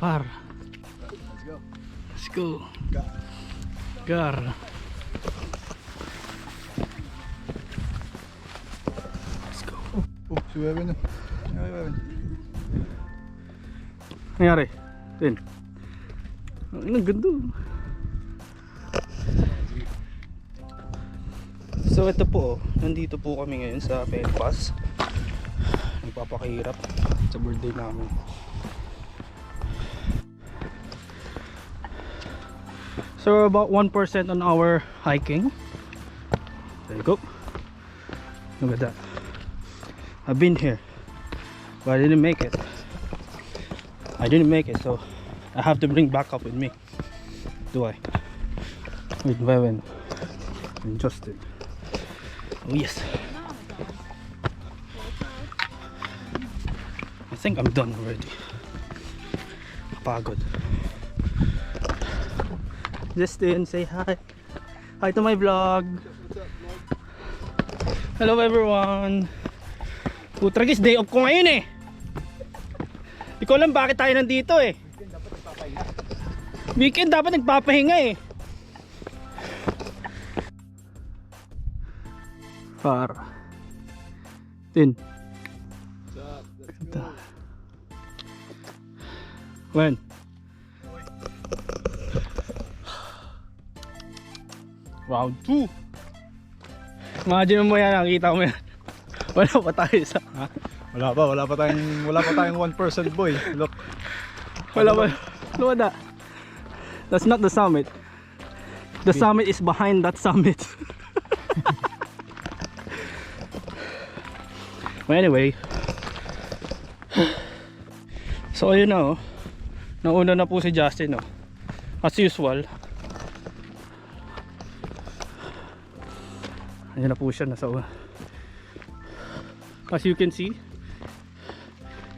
Par. Let's go. Let's go. Gar. Gar. Let's go. Oh, si Wewen. Ay, Wewen. Nangyari? Din. Ang ganda. So ito po, nandito po kami ngayon sa Penpas. Nagpapakahirap sa birthday namin. So we're about 1% on our hiking. There you go. Look at that. I've been here, but I didn't make it. So I have to bring backup with me. Do I? With Wewen and Justin. Oh yes. I think I'm done already. Pagod. Justin, say hi. Hi to my vlog. Hello everyone. Putragis, day off ko ngayon eh. Di ko alam bakit tayo nandito eh. Weekend dapat nagpapahinga eh. Par. Tin. When? Round 2. Imagine mo yan, nakita mo yan. Wala pa tayo sa... Ha? Wala pa tayong 1% boy. Look. Wala pa. Look at that. That's not the summit. The summit is behind that summit. Well, anyway. So ayun na oh. Nauna na po si Justin oh. As usual. Ayun na po siya nasa una. As you can see,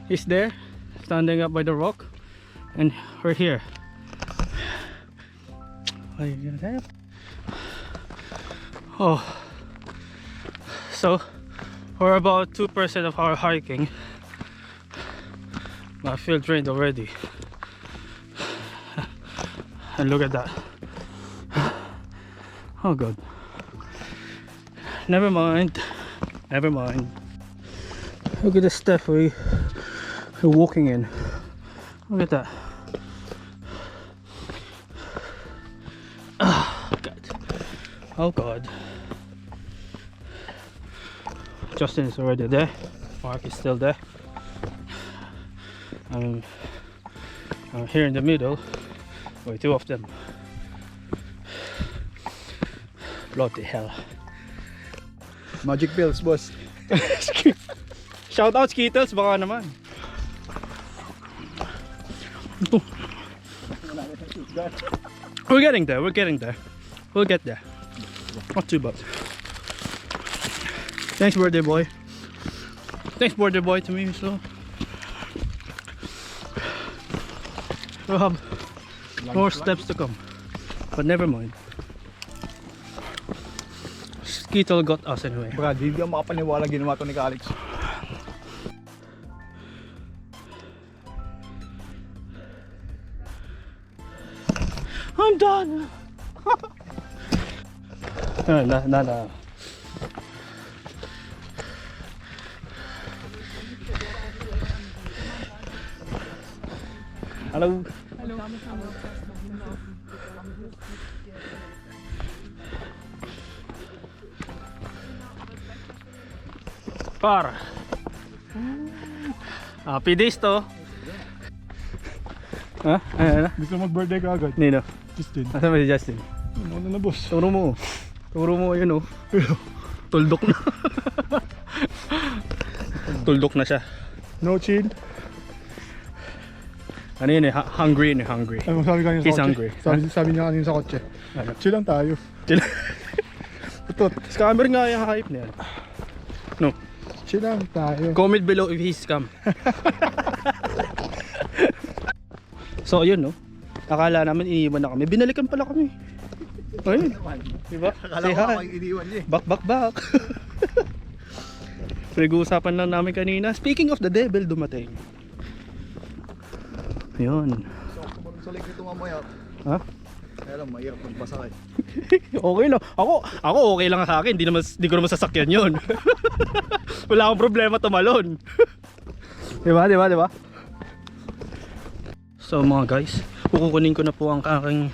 he's there standing up by the rock and we're here. What are you gonna have? Oh, so we're about 2% of our hiking. I feel drained already. And look at that. Oh god. Never mind. Look at the stuff we're walking in. Look at that. Oh god. Justin is already there. Mark is still there. I'm here in the middle. Wait, two of them. Bloody hell. Magic pills, boss. Shout out Skittles, baka naman. We're getting there. We'll get there. Not too bad. Thanks birthday boy. To me so. We'll have more steps to come. But never mind. Skittle got us anyway. Brad, hindi ka makapaniwala ginawa to ni Alex. I'm done. No. Hello. Par. Happy days to. Ha? Ano? Gusto mag-birthday ka agad? Nino. Justin. Asa ba si Justin? Ano na boss? Turo mo yun oh. Tuldok na. Tuldok na siya. No chill. Ano yun eh? Hungry. Ano sabi kanina sa He's kotse? hungry. Sabi niya kanina sa kotse. Ano? Chill lang tayo. Tutot. Scammer nga yung hype niya. No. Chill lang tayo. Comment below if he's scam. So ayun no. Akala namin iniwan na kami. Binalikan pala kami. Ayun. Diba? Say hi. Iniwan niya eh. Back. Pinag-uusapan lang namin kanina. Speaking of the devil, dumating. Ayun. sa lake nito mamaya. Ha? Kaya lang, mahirap magbasa eh. Okay lang. Ako okay lang sa akin. Di ko naman sasakyan yun. Wala akong problema tumalon. Diba? So mga guys, kukunin ko na po ang aking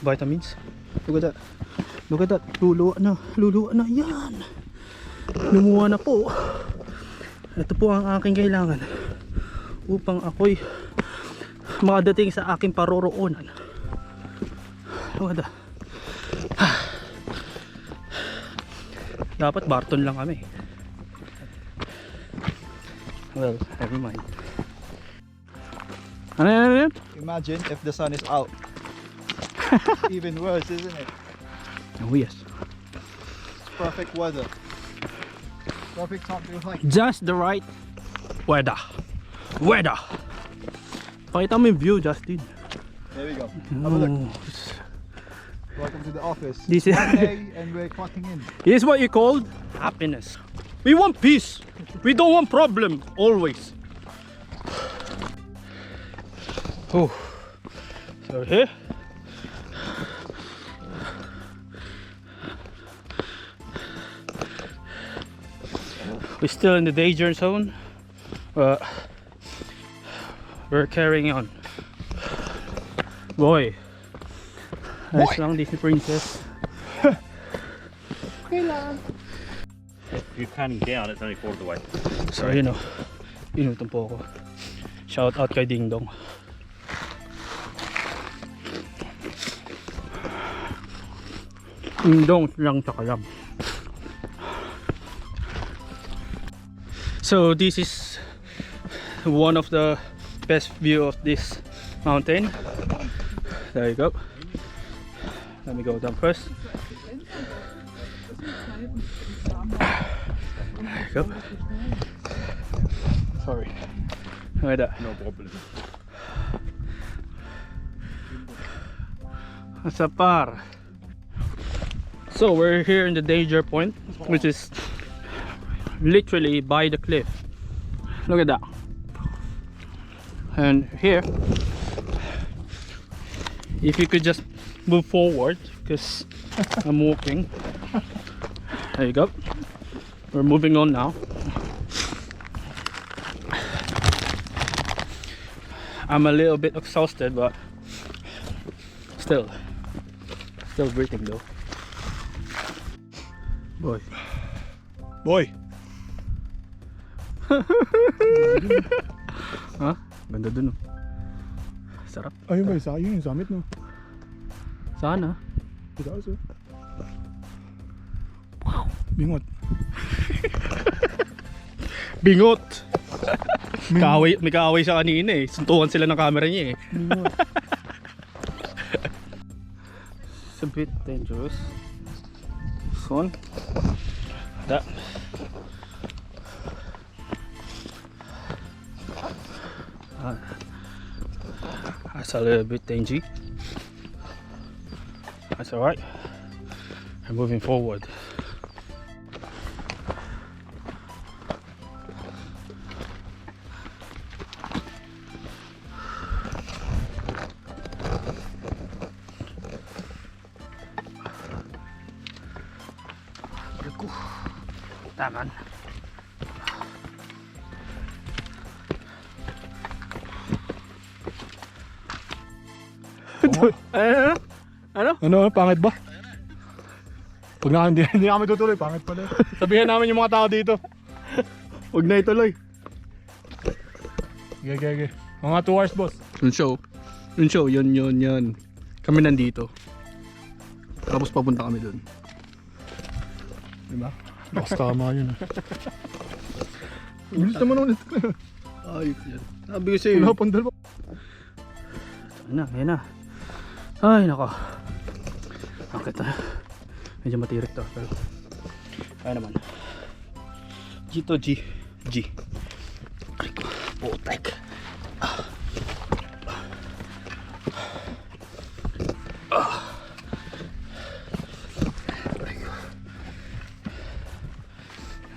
vitamins. Look at that. Luluwa na. Yan. Lumuha na po. Ito po ang aking kailangan upang ako'y makadating sa aking paroroonan. Dapat Barton lang kami. Well, never mind. Ano? Imagine if the sun is out. Even worse, isn't it? Oh yes. It's perfect weather. Perfect time to hike. Just the right weather. Pakita mo yung view, Justin. There we go. Have a look. Oh, Welcome to the office. This is Monday and we're clocking in. Here's what you call happiness. We want peace. We don't want problem always. Oh, so here. We're still in the danger zone. We're carrying on. Boy. Nice lang Disney princess. If you're counting down, it's only quarter of the way. So yun o, inutom po ako. Shout out kay Ding Dong. Ding Dong lang tsaka lang. So this is one of the best view of this mountain. There you go. Let me go down first. There you go. Sorry. Look at that. No problem. Sapar. So we're here in the danger point, which is literally by the cliff. Look at that. And here, if you could just move forward, because I'm walking. There you go. We're moving on now. I'm a little bit exhausted, but still breathing though. Boy. Ha? Ganda dun oh. Sarap. Ayun ba, yun yung summit no? Sana. Ito Bingot. Bingot! May kaaway siya kanina eh. Suntukan sila ng camera niya eh. It's a bit dangerous. This one. That. That's a little bit dingy. That's alright. I'm moving forward. Taman. Ano? Pangit ba? Pag hindi kami tutuloy, pangit pala. Sabihan namin yung mga tao dito. Huwag na ituloy. Okay. Mga 2 hours, boss. Yung show, yun. Kami nandito. Tapos papunta kami dun. Diba? Basta tama yun. Bilis naman ulit. Ayos yan. Sabi ko sa'yo. Wala pang dalawa. Ayan na. Ay, nako. Bakit na? Medyo matirik to. Pero, ayan naman. G to G. Ay ko. Putek.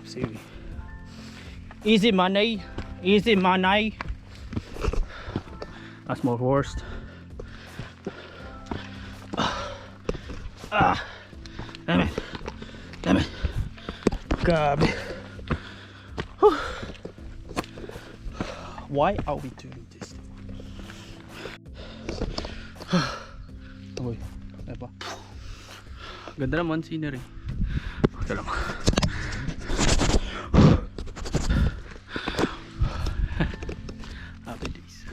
Sige. Easy money. A small horse. Damn it. Damn it. Grabe. Whew. Why are we doing this? Uy, ay pa. Ganda naman scenery. Ito lang. Happy days.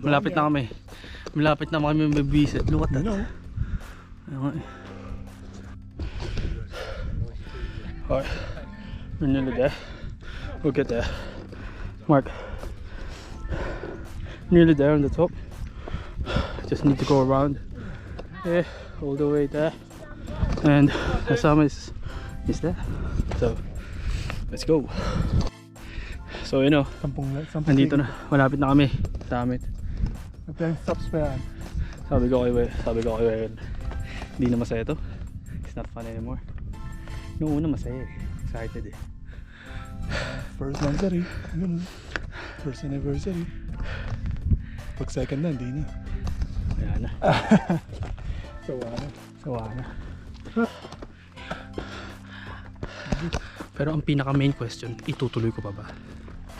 Malapit na kami. Malapit na kami mag-visit. Look at that. Okay. Alright. We're nearly there. We'll get there. Mark. Nearly there on the top. Just need to go around. Yeah, all the way there. And the summit is there. So let's go. So you know, nandito na. Malapit na kami sa summit. Stops pa yan. Sabi ko kay hindi na masaya to. It's not fun anymore. Yung una masaya eh. Excited eh. First anniversary. Yun. First anniversary. Pag second na, hindi na. Kaya na. Sawa na. Pero ang pinaka main question, itutuloy ko pa ba?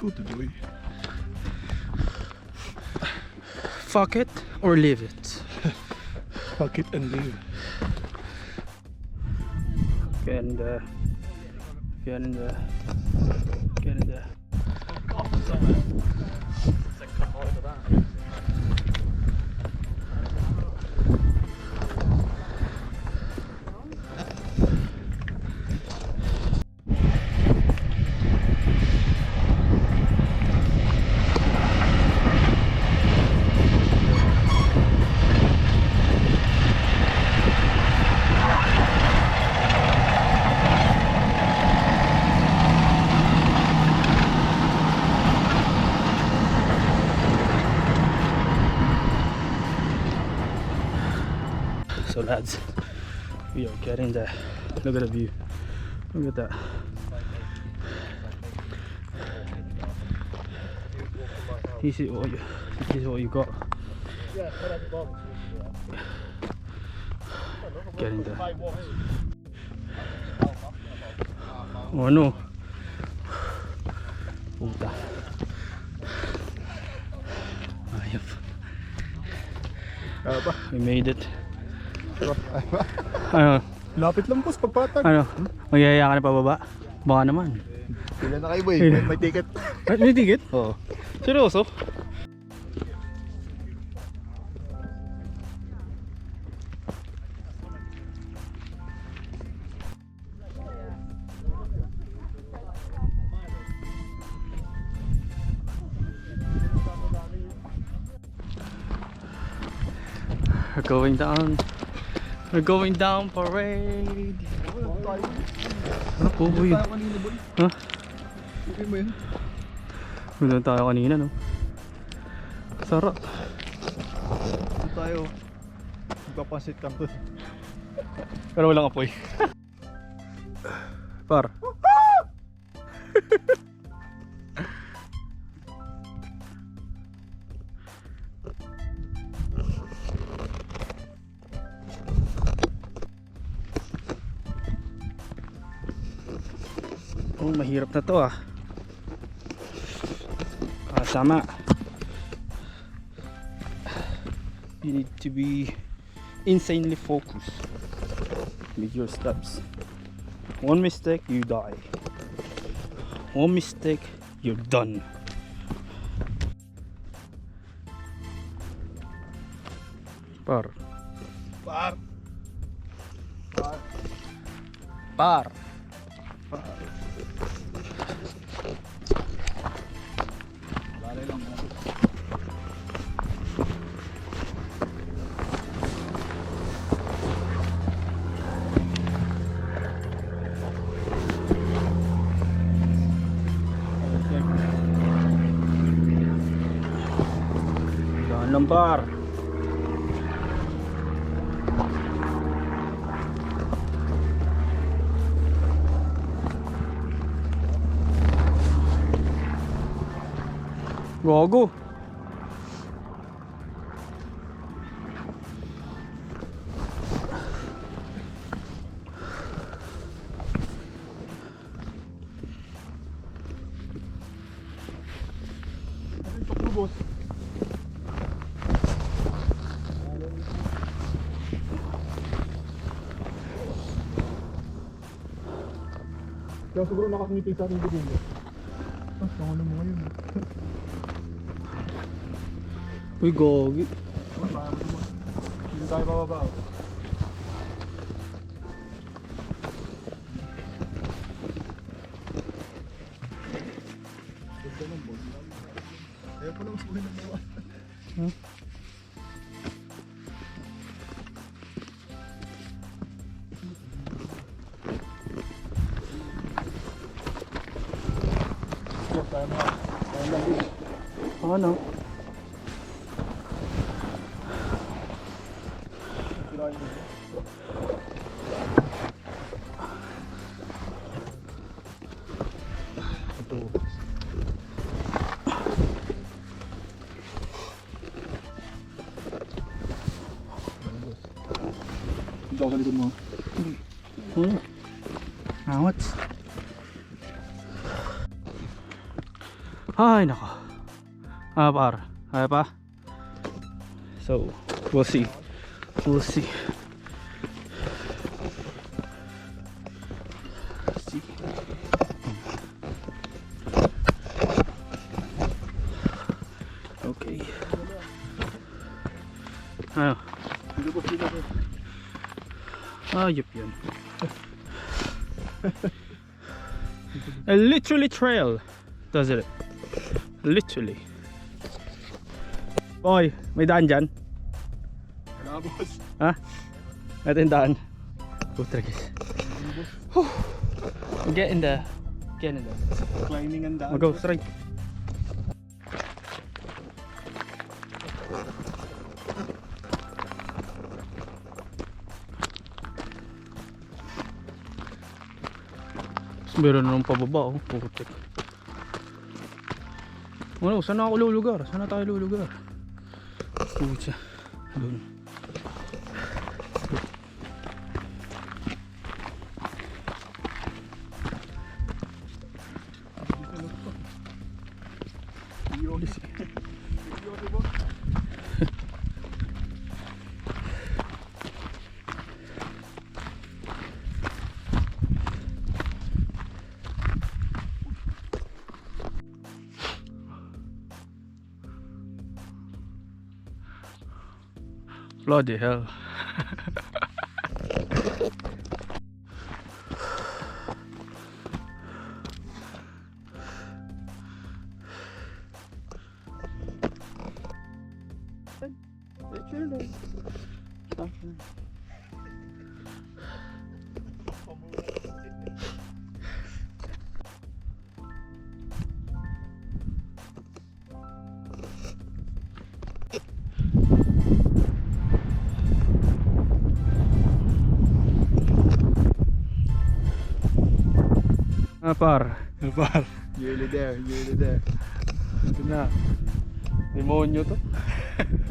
Tutuloy. Fuck it or leave it? Fuck it and leave. Get in there. So lads, we are getting there. Look at the view. Look at that. This is what you got. Getting there. Oh no. Puta. Ayop. We made it. Ano? Lapit lang boss, pagpatag. Ano? Magyaya ka na pababa? Baka naman. Pila na kayo boy, may ticket. Ay, may ticket? Oo. Seryoso? We're going down. We're going down parade. Ano po boy? Ha? Okay mo yun? Doon tayo kanina no? Sarap. Dito tayo. Magpapansit kang doon. Pero walang apoy. Par. Oh, mahirap na to ah. Kasama. You need to be insanely focused with your steps. One mistake, you die. One mistake, you're done. Par. Par. Par. Lalay lang mo. Dahan lang par. Gago. Kaya siguro nakasingiti sa ating bibig. Ah, tango na mo ngayon. Uy, gogi. Hindi tayo bababa. Ganda ng board. Ayaw ko lang suhin ng mga. Ano? Ito sa likod mo. Awat. Ay, nako. Par. Ay pa. So, we'll see. We'll see. See. Okay. Ano? Ayop yun. A literally trail, does it? Literally. Oy, may daan dyan? Wala, boss. Ha? Ito yung daan. Putra guys. Get in there. Get in there. Climbing ang daan. Mag-go straight. Meron na nung pababa, oh. Putik. Ano, saan ako lulugar? Saan na tayo lulugar? Pucha. Doon. Bloody hell. Par. Par. Nearly there, nearly there. Ito na. Demonyo to.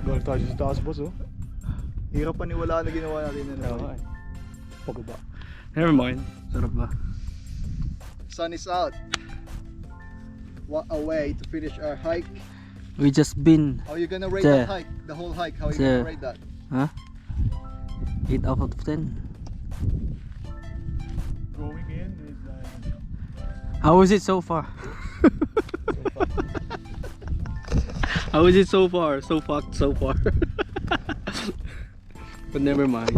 Galing tayo sa taas, boss, oh. Hirap paniwalaan na ginawa natin na Okay. pagaba. Never mind. Sarap ba? Sun is out. What a way to finish our hike. We just been. How are you gonna rate There. that hike? The whole hike, how are you There. gonna rate that? Huh? 8 out of 10. Going in is How is it so far? How is it so far? So fucked so far. But never mind.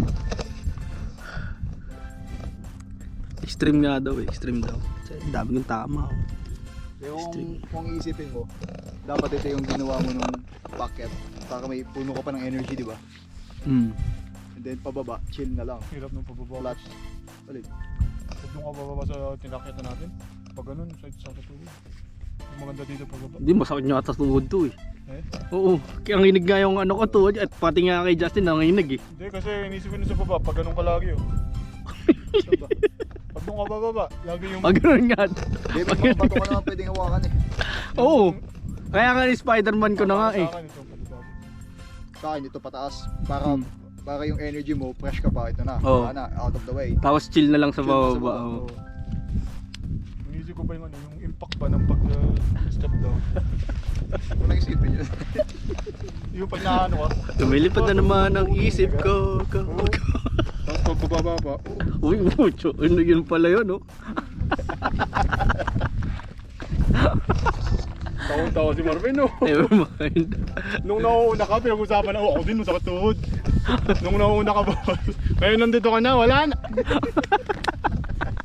Extreme nga daw, extreme daw. Dami ng tama. kung iisipin mo, dapat ito yung ginawa mo nung bucket para may puno ka pa ng energy, di ba? Mm. And then pababa, chill na lang. Hirap nung pababa. Flat. Balik. Huwag nung kabababa sa tinakita natin. Pag ganun, sa katulog. Yung maganda dito pababa. Hindi, masakit nyo ata tuhod to eh. Eh? Oo, kaya ang hinig nga yung ano ko tuhod at pati nga kay Justin nanginig eh. Hindi, kasi inisip ko nun sa baba, pag ganun ka lagi oh. Diba? Pag nung kabababa, lagi yung... Pag ganun nga. Di ba mga bato ka naman pwedeng hawakan eh. Oo. Kaya nga ni Spider-Man ko na nga eh. Sa akin, ito, pababa. Sa akin ito pataas. Para yung energy mo, fresh ka pa. Ito na. Oo. Wala na, out of the way. Tapos chill na lang sa Chill na sa baba. baba. Oo. Inisip ko ba yung ano, yung impact ba ng pag-step down? Kung naisipin yun. Yung pag naano ka. Lumilipad na naman ang isip ko. Tapos pag bababa pa, Uy, mucho. Ano yun pala yun, oh. Taon-taon si Marvin, no? Never mind. Nung nauuna ka, pinag-usapan na, ako din, masakit tuhod. Nung nauuna ka, boss. Ngayon nandito ka na, wala na.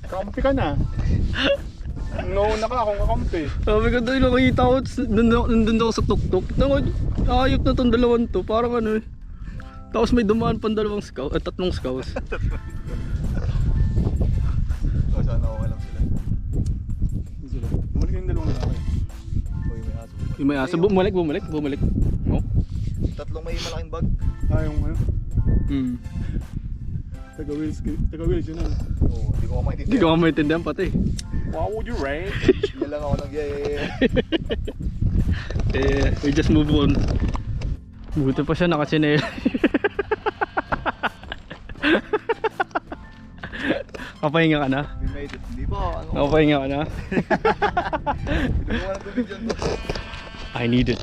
Kampi ka na. Nung nauuna ka, akong kakampi. Sabi ko doon, nakikita ko, nandun ako sa tuktok. Ayop na tong dalawan to, parang ano eh. Tapos may dumaan pang dalawang scout, tatlong scouts. Oh, sana okay lang sila. Bumalik yung dalawang lalaki. Uy, may aso. Yung may aso, bumalik. Oh. Tatlong may malaking bag. Yung ano, Hmm. taga-wheels yun ano. Oo, hindi ko Hindi ko maintindihan. maintindihan pati. What would you rate? Yan lang ako nag We just move on. Buti pa siya nakasinel. Kapahinga ka na? We made it. Hindi ba? Ano? Kapahinga ka na? Hindi ko walang tubig dyan. I need it.